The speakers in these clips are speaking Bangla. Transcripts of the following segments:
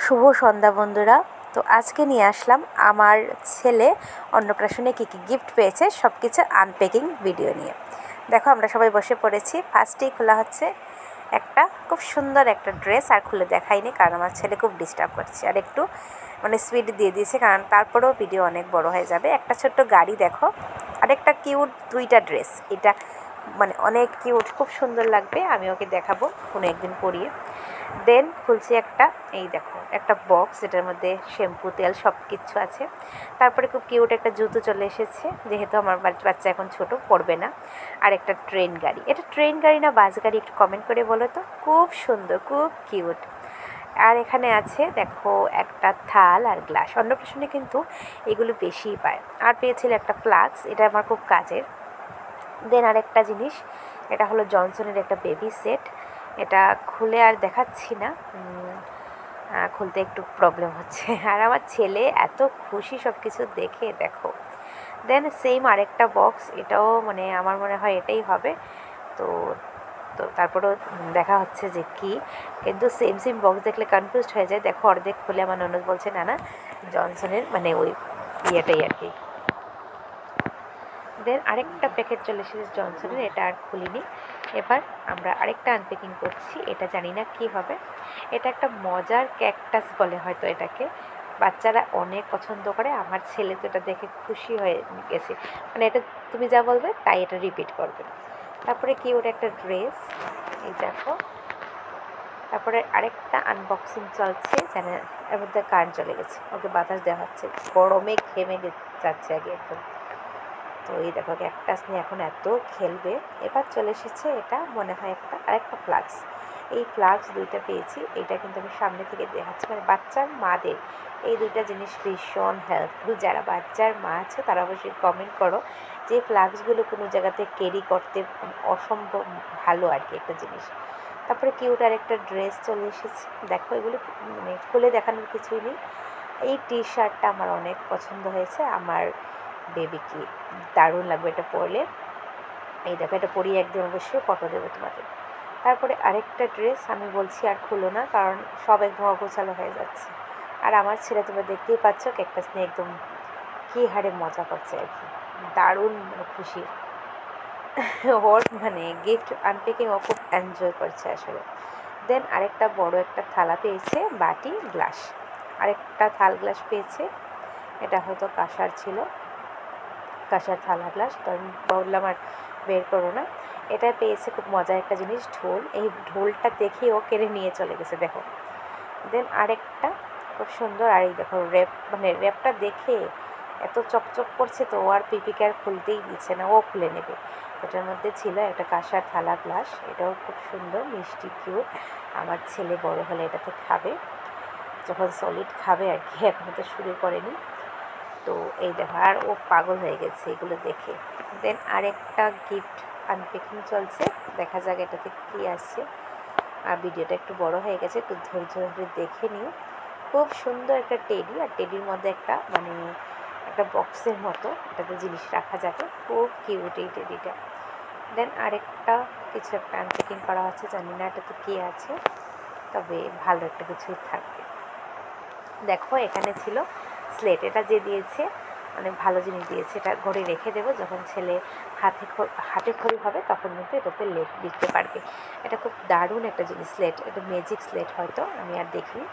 শুভ সন্ধ্যা বন্ধুরা। তো আজকে নিয়ে আসলাম আমার ছেলে অন্নপ্রাশনে কী কী গিফট পেয়েছে সব কিছু আনপ্যাকিং ভিডিও নিয়ে। দেখো আমরা সবাই বসে পড়েছি। ফার্স্টেই খোলা হচ্ছে একটা খুব সুন্দর একটা ড্রেস, আর খুলে দেখাইনি কারণ আমার ছেলে খুব ডিস্টার্ব করছে, আর একটু স্পিড দিয়ে দিয়েছে কারণ তারপরেও ভিডিও অনেক বড় হয়ে যাবে। একটা ছোট্ট গাড়ি দেখো, আর একটা কিউট দুইটা ড্রেস। এটা অনেক কিউট, খুব সুন্দর লাগবে, আমি ওকে দেখাবো কোনো একদিন পরিয়ে। দেন খুলছি একটা, এই দেখো একটা বক্স যেটার মধ্যে শ্যাম্পু তেল সব কিছু আছে। তারপরে খুব কিউট একটা জুতো চলে এসেছে, যেহেতু আমার বাচ্চা এখন ছোট, পড়বে না। আর একটা ট্রেন গাড়ি, এটা ট্রেন গাড়ি না বাস গাড়ি একটু কমেন্ট করে বলো তো। খুব সুন্দর, খুব কিউট। আর এখানে আছে দেখো একটা থাল আর গ্লাস, অন্নপ্রাশনে কিন্তু এগুলো বেশিই পায়। আর পেয়েছিল একটা ফ্লাক্স, এটা আমার খুব কাজের। দেন আরেকটা জিনিস, এটা হলো জনসনের একটা বেবি সেট। এটা খুলে আর দেখাচ্ছি না, খুলতে একটু প্রবলেম হচ্ছে। আর আমার ছেলে এত খুশি সব কিছু দেখে, দেখো। দেন সেম আরেকটা বক্স, এটাও আমার মনে হয় এটাই হবে। তো তো তারপরেও দেখা হচ্ছে যে কি, কিন্তু সেম সেম বক্স দেখলে কনফিউজড হয়ে যায়। দেখো অর্ধেক খুলে আমার ননদ বলছে না না জনসনের ওই ইয়েটাই আর কি। দেন আরেকটা প্যাকেট চলে এসেছে জনসনের, এটা আর খুলিনি। এবার আমরা আরেকটা আনপ্যাকিং করছি, এটা জানি না কি হবে। এটা একটা মজার ক্যাকটাস বলে হয়তো এটাকে, বাচ্চারা অনেক পছন্দ করে। আমার ছেলে তো এটা দেখে খুশি হয়ে গেছে, এটা তুমি যা বলবে তাই এটা রিপিট করবে। তারপরে কি ওটা একটা ড্রেস, এই দেখো। তারপরে আরেকটা আনবক্সিং চলছে, জানে এর মধ্যে কারেন্ট চলে গেছে, ওকে বাতাস দেওয়া হচ্ছে, গরমে ঘেমে যাচ্ছে আগে একদম। তো এই দেখো ক্যাকটাস নিয়ে এখন এত খেলবে। এবার চলে এসেছে এটা মনে হয় আরেকটা ফ্লাক্স। এই ফ্লাক্স দুইটা পেয়েছি, এটা কিন্তু আমি সামনে থেকে দেখাচ্ছি। বাচ্চার মাদের এই দুইটা জিনিস ভীষণ হেল্পফুল। যারা বাচ্চার মা আছে তারা অবশ্যই কমেন্ট করো যে ফ্লাক্সগুলো কোনো জায়গাতে ক্যারি করতে অসম্ভব ভালো আর কি একটা জিনিস। তারপরে কিউট আর একটা ড্রেস চলে এসেছে, দেখো এগুলো খুলে দেখানোর কিছুই নেই। এই টি শার্টটা আমার অনেক পছন্দ হয়েছে, আমার বেবিকে দারুণ লাগবে এটা পরলে। এই দেখো এটা পরিয়ে একদিন অবশ্যই ফটো দেবো তোমাদের। তারপরে আরেকটা ড্রেস, আমি বলছি আর খুলো না কারণ সব একদম অগোছালো হয়ে যাচ্ছে। আর আমার ছেলে তোমরা দেখতেই পাচ্ছ ক্যাকটাস নিয়ে একদম কী হারে মজা করছে আর কি, দারুণ খুশি। ওর গিফট আনপ্যাকিং ও খুব এনজয় করছে আসলে। দেন আরেকটা বড় একটা থালা পেয়েছে, বাটি গ্লাস। আরেকটা থাল গ্লাস পেয়েছে, এটা হয়তো কাঁসার ছিল, কাঁসার থালা গ্লাস, তো আমি বললাম আর বের করো না। এটা পেয়েছে খুব মজার একটা জিনিস, ঢোল। এই ঢোলটা দেখেও কেড়ে নিয়ে চলে গেছে, দেখো। দেন আরেকটা খুব সুন্দর, আর এই দেখো র্যাপ, র্যাপটা দেখে এত চকচক করছে, তো ও আর পিপিকে আর খুলতেই দিচ্ছে না, ও খুলে নেবে। এটার মধ্যে ছিল একটা কাঁসার থালা গ্লাস, এটাও খুব সুন্দর, মিষ্টি, কিউট। আমার ছেলে বড় হলে এটাতে খাবে, যখন সলিড খাবে আর কি, এখনও তো শুরু করেনি। তো এই দেখো, আর ও পাগল হয়ে গেছে এগুলো দেখে। দেন আরেকটা গিফট আনপ্যাকিং চলছে, দেখা যাক এটাতে কী আসছে। আর ভিডিওটা একটু বড় হয়ে গেছে, একটু ধৈর্য ধরে দেখে নিও। খুব সুন্দর একটা টেডি, আর টেডির মধ্যে একটা বক্সের মতো, এটাতে জিনিস রাখা যাবে, খুব কিউট এই টেডিটা। দেন আরেকটা কিছু একটা আনপ্যাকিং করা হচ্ছে, জানি না এটাতে কী আছে, তবে ভালো একটা কিছুই থাকবে। দেখো এখানে ছিল স্লেট, এটা যে দিয়েছে ভালো জিনিস দিয়েছে, এটা ঘরে রেখে দেবো, যখন ছেলে হাতে খড়ি হবে তখন কিন্তু এটাতে লিখতে পারবে। এটা খুব দারুণ একটা জিনিস, স্লেট, এটা ম্যাজিক স্লেট হয়তো, আমি আর দেখিনি।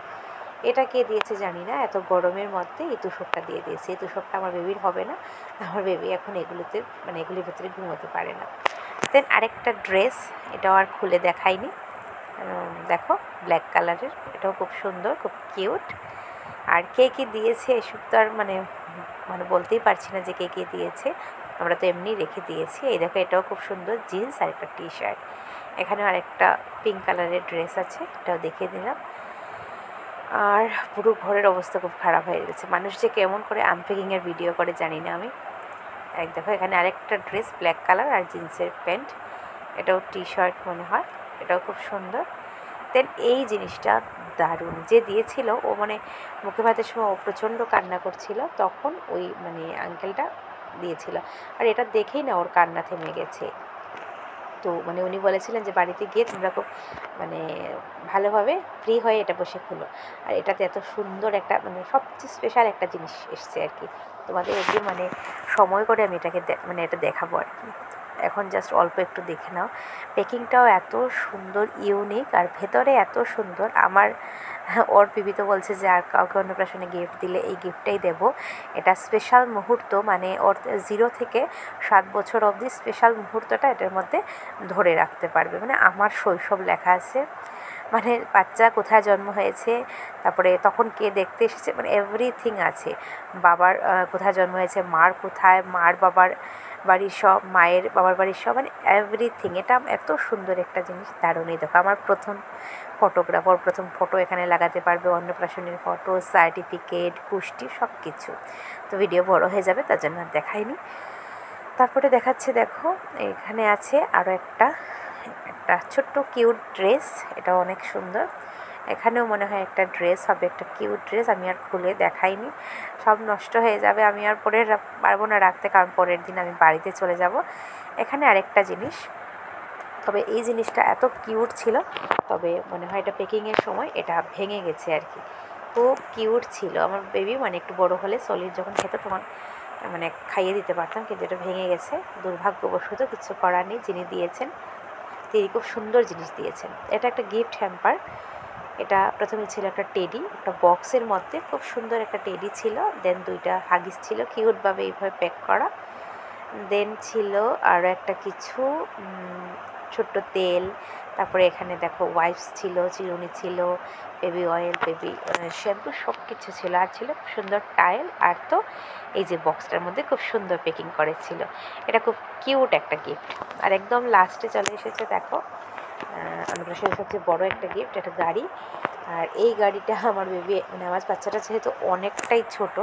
এটা কে দিয়েছে জানি না, এত গরমের মধ্যে এই তুষকটা দিয়ে দিয়েছে। এই তুষকটা আমার বেবির হবে না, আমার বেবি এখন এগুলির ভেতরে ঘুমোতে পারে না। দেন আরেকটা ড্রেস, এটাও আর খুলে দেখাইনি, দেখো ব্ল্যাক কালারের, এটাও খুব সুন্দর, খুব কিউট। আর কে কী দিয়েছে এসব তো আর বলতেই পারছি না যে কে কে দিয়েছে, আমরা তো এমনি রেখে দিয়েছি। এই দেখো এটাও খুব সুন্দর, জিন্স আর একটা টি শার্ট। এখানে আরেকটা পিঙ্ক কালারের ড্রেস আছে, এটাও দেখিয়ে দিলাম। আর পুরো ঘরের অবস্থা খুব খারাপ হয়ে গেছে, মানুষ যে কেমন করে আনপ্যাকিংয়ের ভিডিও করে জানি না আমি। দেখো এখানে আরেকটা ড্রেস, ব্ল্যাক কালার আর জিন্সের প্যান্ট, এটাও টি শার্ট মনে হয়, এটাও খুব সুন্দর। দেন এই জিনিসটা দারুণ, যে দিয়েছিল ও মুখে ভাতের সময় ও প্রচণ্ড কান্না করছিল, তখন ওই আঙ্কেলটা দিয়েছিল, আর এটা দেখেই না ওর কান্না থেমে গেছে। তো মানে উনি বলেছিলেন যে বাড়িতে গিয়ে তোমরা খুব মানে ভালোভাবে ফ্রি হয়ে এটা বসে খোলো। আর এটাতে এত সুন্দর একটা মানে সবচেয়ে স্পেশাল একটা জিনিস এসছে আর কি, তোমাদের একদিন মানে সময় করে আমি এটাকে মানে এটা দেখাবো আর কি। এখন জাস্ট অল্প একটু দেখে নাও। প্যাকিংটাও এত সুন্দর, ইউনিক, আর ভেতরে এত সুন্দর। আমার ওর পিপি তো বলছে যে আর কাউকে অন্নপ্রাশনে গিফট দিলে এই গিফটটাই দেব। এটা স্পেশাল মুহূর্ত, মানে ওর 0 থেকে 7 বছর অবধি স্পেশাল মুহূর্তটা এটার মধ্যে ধরে রাখতে পারবে। মানে আমার শৈশব লেখা আছে, মানে বাচ্চা কোথায় জন্ম হয়েছে, তারপরে তখন কে দেখতে এসেছে, মানে এভরিথিং আছে। বাবার কোথায় জন্ম হয়েছে, মার কোথায়, মার বাবার বাড়ির সব, মায়ের বাবার বাড়ির সব, মানে এভরিথিং। এটা এত সুন্দর একটা জিনিস, দারুণই। দেখো আমার প্রথম ফটোগ্রাফার, প্রথম ফটো এখানে লাগাতে পারবে, অন্নপ্রাশনের ফটো, সার্টিফিকেট, কুষ্টি, সব কিছু। তো ভিডিও বড় হয়ে যাবে, তার জন্য আর দেখাইনি। তারপরে দেখাচ্ছে, দেখো এখানে আছে আরও একটা ছোট্ট কিউট ড্রেস, এটাও অনেক সুন্দর। এখানেও মনে হয় একটা ড্রেস হবে, একটা কিউট ড্রেস। আমি আর খুলে দেখাইনি, সব নষ্ট হয়ে যাবে, আমি আর পরে পারবো না রাখতে, কারণ পরের দিন আমি বাড়িতে চলে যাব। এখানে আরেকটা জিনিস, তবে এই জিনিসটা এত কিউট ছিল, তবে মনে হয় এটা প্যাকিংয়ের সময় এটা ভেঙে গেছে আর কি। খুব কিউট ছিল আমার বেবি, মানে একটু বড় হলে সলিড যখন খেত তখন মানে খাইয়ে দিতে পারতাম, কিন্তু এটা ভেঙে গেছে দুর্ভাগ্যবশত। কিছু করার নেই, যিনি দিয়েছেন তিনি খুব সুন্দর জিনিস দিয়েছেন। এটা একটা গিফট হ্যাম্পার। এটা প্রথমে ছিল একটা টেডি, একটা বক্সের মধ্যে খুব সুন্দর একটা টেডি ছিল, দেন 2টা হাগিস ছিল কিউটভাবে এইভাবে প্যাক করা, দেন ছিল আরও একটা কিছু ছোট্ট তেল, তারপরে এখানে দেখো ওয়াইপস ছিল, চিরুনি ছিল, বেবি অয়েল, বেবি শ্যাম্পু, সব কিছু ছিল। আর ছিল খুব সুন্দর টাইল, আর তো এই যে বক্সটার মধ্যে খুব সুন্দর প্যাকিং করেছিল। এটা খুব কিউট একটা গিফট। আর একদম লাস্টে চলে এসেছে, দেখো অন্নপ্রাশনের সবচেয়ে বড় একটা গিফট, একটা গাড়ি। আর এই গাড়িটা আমার বেবি, মানে আমার বাচ্চাটা যেহেতু অনেকটাই ছোট,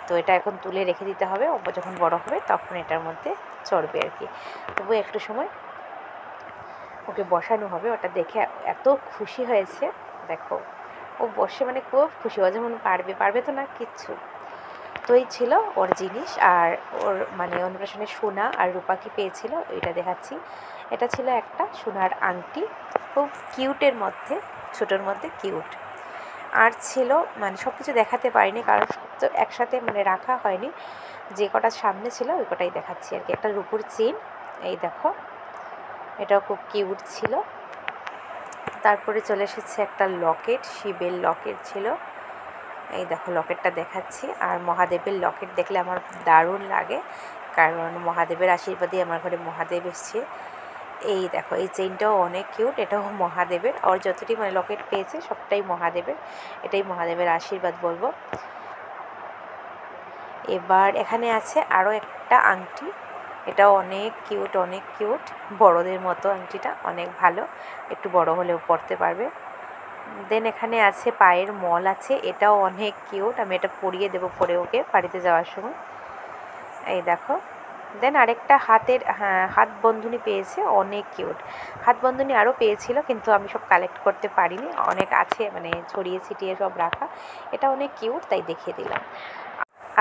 তো এটা এখন তুলে রেখে দিতে হবে, ও যখন বড় হবে তখন এটার মধ্যে চড়বে আর কি। তবু একটু সময় ওকে বসানো হবে। ওটা দেখে এত খুশি হয়েছে, দেখো ও বসে মানে খুব খুশি, ও যেমন পারবে তো না কিচ্ছু। তো এই ছিল ওর জিনিস। আর ওর মানে অন্নপ্রাশনে সোনা আর রূপা কি পেয়েছিল এটা দেখাচ্ছি। এটা ছিল একটা সোনার আংটি, খুব কিউটের মধ্যে, ছোটোর মধ্যে কিউট। আর ছিল মানে সব কিছু দেখাতে পারিনি, কারণ সব তো একসাথে মানে রাখা হয়নি, যে কটা সামনে ছিল ওই কটাই দেখাচ্ছি আর কি। একটা রূপোর চেন, এই দেখো, এটাও খুব কিউট ছিল। তারপরে চলে এসেছে একটা লকেট, শিবের লকেট ছিল, এই দেখো লকেটটা দেখাচ্ছি। আর মহাদেবের লকেট দেখলে আমার দারুণ লাগে, কারণ মহাদেবের আশীর্বাদই আমার ঘরে মহাদেব এসছে। এই দেখো এই চেইনটাও অনেক কিউট, এটাও মহাদেবের। আর যতটি মানে লকেট পেয়েছে সবটাই মহাদেবের, এটাই মহাদেবের আশীর্বাদ বলবো। এবার এখানে আছে আরও একটা আংটি, এটাও অনেক কিউট, অনেক কিউট, বড়দের মতো আংটিটা, অনেক ভালো, একটু বড় হলেও পরতে পারবে। দেন এখানে আছে পায়ের মল আছে, এটাও অনেক কিউট, আমি এটা পরিয়ে দেবো পরে ওকে বাড়িতে যাওয়ার সময়। এই দেখো। দেন আরেকটা হাতের, হ্যাঁ হাত বন্ধনী পেয়েছে, অনেক কিউট। হাত বন্ধনী আরও পেয়েছিল, কিন্তু আমি সব কালেক্ট করতে পারিনি, অনেক আছে মানে ছড়িয়ে ছিটিয়ে সব রাখা। এটা অনেক কিউট, তাই দেখিয়ে দিলাম।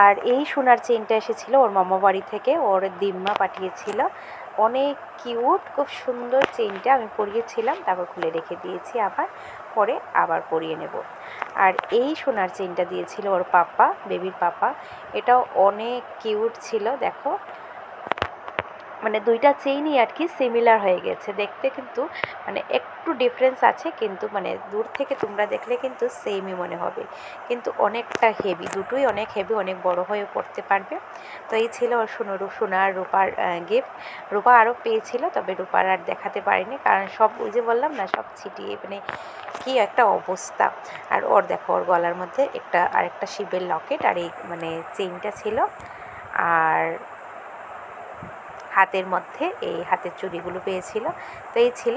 আর এই সোনার চেইনটা এসেছিলো ওর মামা বাড়ি থেকে, ওর দিম্মা পাঠিয়েছিল, অনেক কিউট, খুব সুন্দর চেইনটা। আমি পরিয়েছিলাম, তারপর খুলে রেখে দিয়েছি, আবার পরে আবার পরিয়ে নেব। আর এই সোনার চেইনটা দিয়েছিল ওর পাপা, বেবির পাপা, এটাও অনেক কিউট ছিল। দেখো মানে 2টা চেইনই আর কি সিমিলার হয়ে গেছে দেখতে, কিন্তু মানে একটু ডিফারেন্স আছে, কিন্তু মানে দূর থেকে তোমরা দেখলে কিন্তু সেমই মনে হবে, কিন্তু অনেকটা হেভি, দুটোই অনেক হেভি, অনেক বড় হয়ে পড়তে পারবে। তো এই ছিল ওর সোনার রূপার গিফট। রূপা আরও পেয়েছিল, তবে রূপার আর দেখাতে পারিনি, কারণ সব ওই যে বললাম না, সব ছিটিয়ে মানে কি একটা অবস্থা। আর ওর দেখো ওর গলার মধ্যে আরেকটা শিবের লকেট, আর এই মানে চেইনটা ছিল, আর হাতের মধ্যে এই হাতের চুড়িগুলো পেয়েছিল। তো এই ছিল,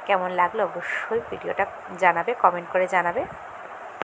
কেমন লাগলো অবশ্যই ভিডিওটা জানাবে, কমেন্ট করে জানাবে।